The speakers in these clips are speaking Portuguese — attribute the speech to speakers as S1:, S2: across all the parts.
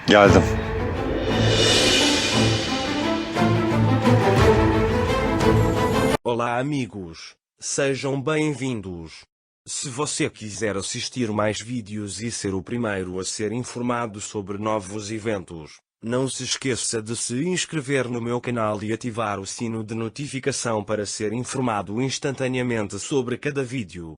S1: Geldim.
S2: Olá amigos, sejam bem-vindos. Se você quiser assistir mais vídeos e ser o primeiro a ser informado sobre novos eventos, não se esqueça de se inscrever no meu canal e ativar o sino de notificação para ser informado instantaneamente sobre cada vídeo.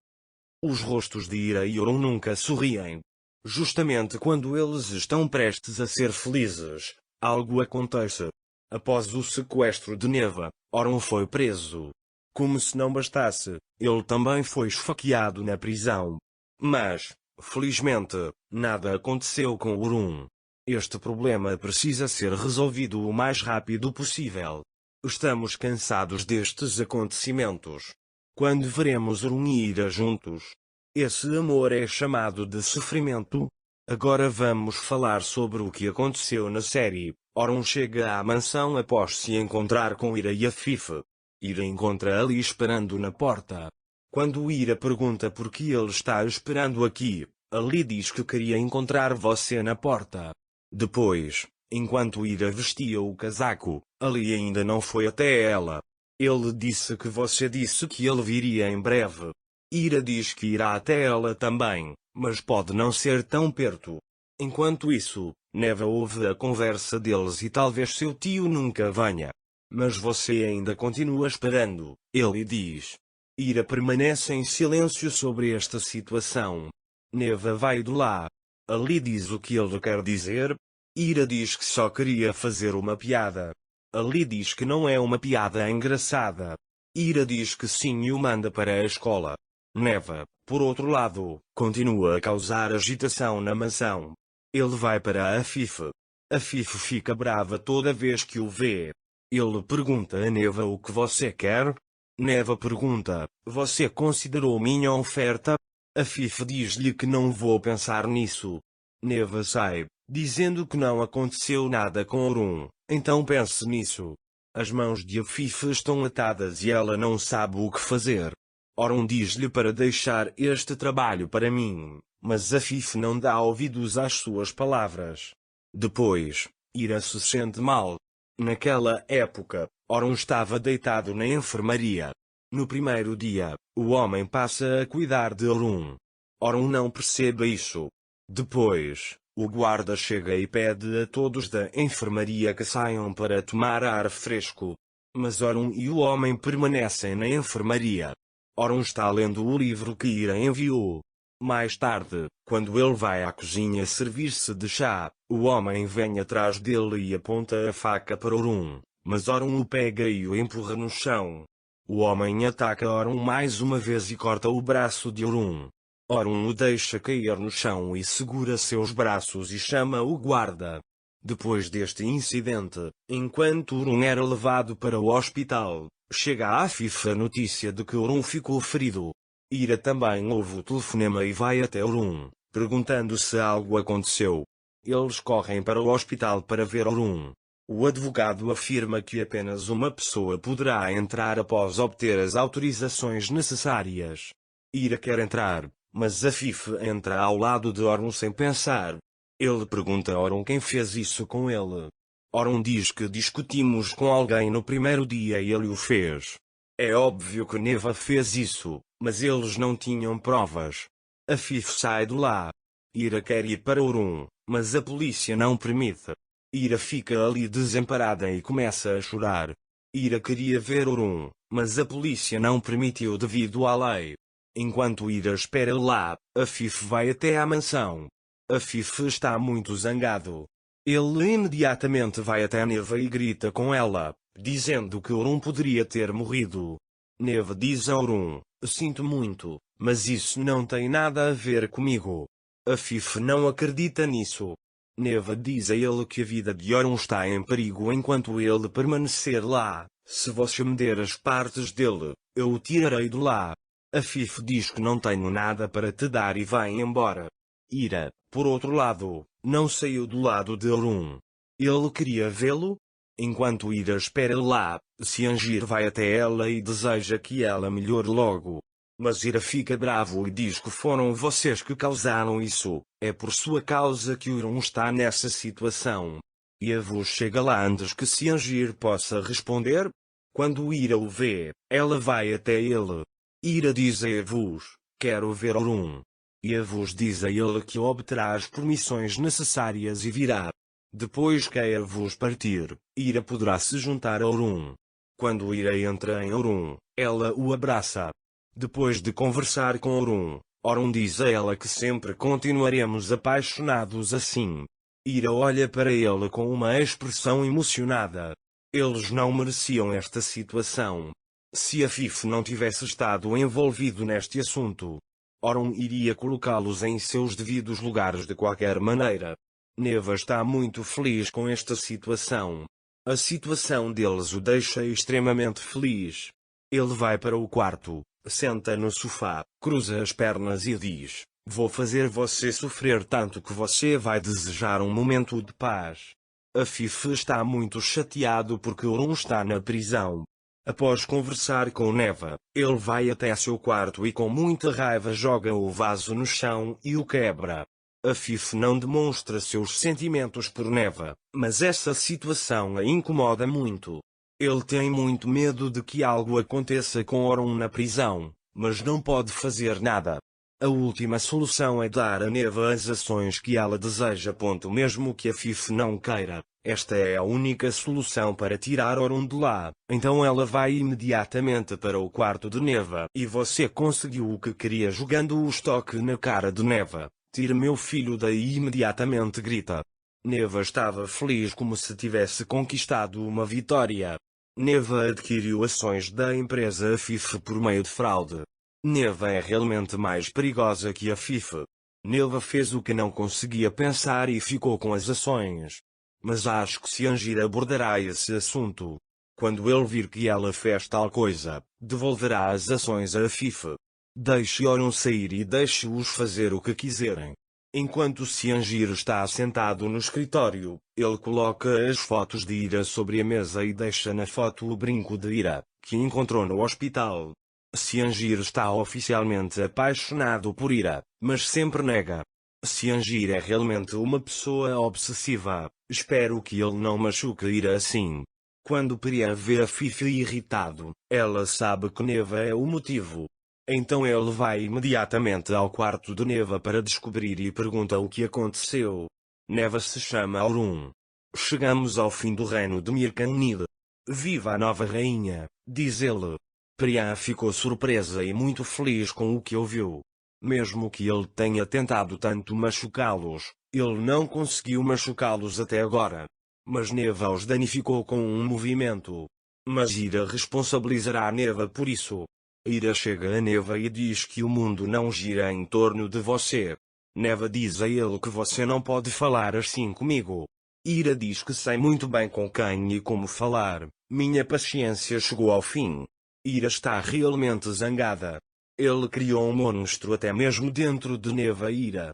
S2: Os rostos de Ira e Orun nunca sorriem. Justamente quando eles estão prestes a ser felizes, algo acontece. Após o sequestro de Neva, Orun foi preso. Como se não bastasse, ele também foi esfaqueado na prisão. Mas, felizmente, nada aconteceu com Orun. Este problema precisa ser resolvido o mais rápido possível. Estamos cansados destes acontecimentos. Quando veremos Orun e Ira juntos? Esse amor é chamado de sofrimento? Agora vamos falar sobre o que aconteceu na série. Orun chega à mansão após se encontrar com Ira e Afif. Ira encontra Ali esperando na porta. Quando Ira pergunta por que ele está esperando aqui, Ali diz que queria encontrar você na porta. Depois, enquanto Ira vestia o casaco, Ali ainda não foi até ela. Ele disse que você disse que ele viria em breve. Ira diz que irá até ela também, mas pode não ser tão perto. Enquanto isso, Neva ouve a conversa deles e talvez seu tio nunca venha. Mas você ainda continua esperando, ele diz. Ira permanece em silêncio sobre esta situação. Neva vai de lá. Ali diz o que ele quer dizer. Ira diz que só queria fazer uma piada. Ali diz que não é uma piada engraçada. Ira diz que sim e o manda para a escola. Neva, por outro lado, continua a causar agitação na mansão. Ele vai para a Afif. Afif fica brava toda vez que o vê. Ele pergunta a Neva o que você quer? Neva pergunta, você considerou minha oferta? Afif diz-lhe que não vou pensar nisso. Neva sai, dizendo que não aconteceu nada com Orun, então pense nisso. As mãos de Afif estão atadas e ela não sabe o que fazer. Orun diz-lhe para deixar este trabalho para mim, mas Afif não dá ouvidos às suas palavras. Depois, Ira se sente mal. Naquela época, Orun estava deitado na enfermaria. No primeiro dia, o homem passa a cuidar de Orun. Orun não percebe isso. Depois, o guarda chega e pede a todos da enfermaria que saiam para tomar ar fresco. Mas Orun e o homem permanecem na enfermaria. Orun está lendo o livro que Ira enviou. Mais tarde, quando ele vai à cozinha servir-se de chá, o homem vem atrás dele e aponta a faca para Orun, mas Orun o pega e o empurra no chão. O homem ataca Orun mais uma vez e corta o braço de Orun. Orun o deixa cair no chão e segura seus braços e chama o guarda. Depois deste incidente, enquanto Orun era levado para o hospital, chega a Afif a notícia de que Orun ficou ferido. Ira também ouve o telefonema e vai até Orun, perguntando se algo aconteceu. Eles correm para o hospital para ver Orun. O advogado afirma que apenas uma pessoa poderá entrar após obter as autorizações necessárias. Ira quer entrar, mas Afif entra ao lado de Orun sem pensar. Ele pergunta a Orun quem fez isso com ele. Orun diz que discutimos com alguém no primeiro dia e ele o fez. É óbvio que Neva fez isso, mas eles não tinham provas. Afif sai de lá. Ira quer ir para Orun, mas a polícia não permite. Ira fica ali desamparada e começa a chorar. Ira queria ver Orun, mas a polícia não permitiu devido à lei. Enquanto Ira espera lá, Afif vai até à mansão. Afif está muito zangado. Ele imediatamente vai até Neva e grita com ela, dizendo que Orun poderia ter morrido. Neva diz a Orun, sinto muito, mas isso não tem nada a ver comigo. Afif não acredita nisso. Neva diz a ele que a vida de Orun está em perigo enquanto ele permanecer lá. Se você me der as partes dele, eu o tirarei de lá. Afif diz que não tenho nada para te dar e vai embora. Ira, por outro lado, não saiu do lado de Orun. Ele queria vê-lo? Enquanto Ira espera lá, Siangir vai até ela e deseja que ela melhore logo. Mas Ira fica bravo e diz que foram vocês que causaram isso, é por sua causa que Orun está nessa situação. E Yavuz chega lá antes que Ciangir possa responder. Quando Ira o vê, ela vai até ele. Ira diz a Yavuz, quero ver Orun. Yavuz diz a ele que obterá as permissões necessárias e virá. Depois que Yavuz partir, Ira poderá se juntar a Orun. Quando Ira entra em Orun, ela o abraça. Depois de conversar com Orun diz a ela que sempre continuaremos apaixonados assim. Ira olha para ele com uma expressão emocionada. Eles não mereciam esta situação. Se Afif não tivesse estado envolvido neste assunto, Orun iria colocá-los em seus devidos lugares de qualquer maneira. Neva está muito feliz com esta situação. A situação deles o deixa extremamente feliz. Ele vai para o quarto, senta no sofá, cruza as pernas e diz: vou fazer você sofrer tanto que você vai desejar um momento de paz. Afif está muito chateado porque Orun está na prisão. Após conversar com Neva, ele vai até seu quarto e com muita raiva joga o vaso no chão e o quebra. Afif não demonstra seus sentimentos por Neva, mas essa situação a incomoda muito. Ele tem muito medo de que algo aconteça com Orun na prisão, mas não pode fazer nada. A última solução é dar a Neva as ações que ela deseja. Mesmo que Afif não queira, esta é a única solução para tirar Orun de lá. Então ela vai imediatamente para o quarto de Neva. E você conseguiu o que queria jogando o estoque na cara de Neva. Tire meu filho daí imediatamente, grita. Neva estava feliz como se tivesse conquistado uma vitória. Neva adquiriu ações da empresa Afif por meio de fraude. Neva é realmente mais perigosa que Afif. Neva fez o que não conseguia pensar e ficou com as ações. Mas acho que Ciangir abordará esse assunto. Quando ele vir que ela fez tal coisa, devolverá as ações a Afif. Deixe Orun sair e deixe-os fazer o que quiserem. Enquanto Ciangir está sentado no escritório, ele coloca as fotos de Ira sobre a mesa e deixa na foto o brinco de Ira, que encontrou no hospital. Ciangir está oficialmente apaixonado por Ira, mas sempre nega. Ciangir é realmente uma pessoa obsessiva. Espero que ele não machuque Ira assim. Quando Priya vê a Fifi irritado, ela sabe que Neva é o motivo. Então ele vai imediatamente ao quarto de Neva para descobrir e pergunta o que aconteceu. Neva se chama Orun. Chegamos ao fim do reino de Mirkanil. Viva a nova rainha, diz ele. Priya ficou surpresa e muito feliz com o que ouviu. Mesmo que ele tenha tentado tanto machucá-los, ele não conseguiu machucá-los até agora. Mas Neva os danificou com um movimento. Mas Ira responsabilizará Neva por isso. Ira chega a Neva e diz que o mundo não gira em torno de você. Neva diz a ele que você não pode falar assim comigo. Ira diz que sei muito bem com quem e como falar. Minha paciência chegou ao fim. Ira está realmente zangada. Ele criou um monstro até mesmo dentro de Neva e Ira.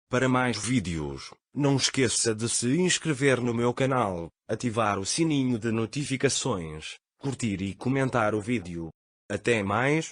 S2: Para mais vídeos, não esqueça de se inscrever no meu canal, ativar o sininho de notificações, curtir e comentar o vídeo. Até mais.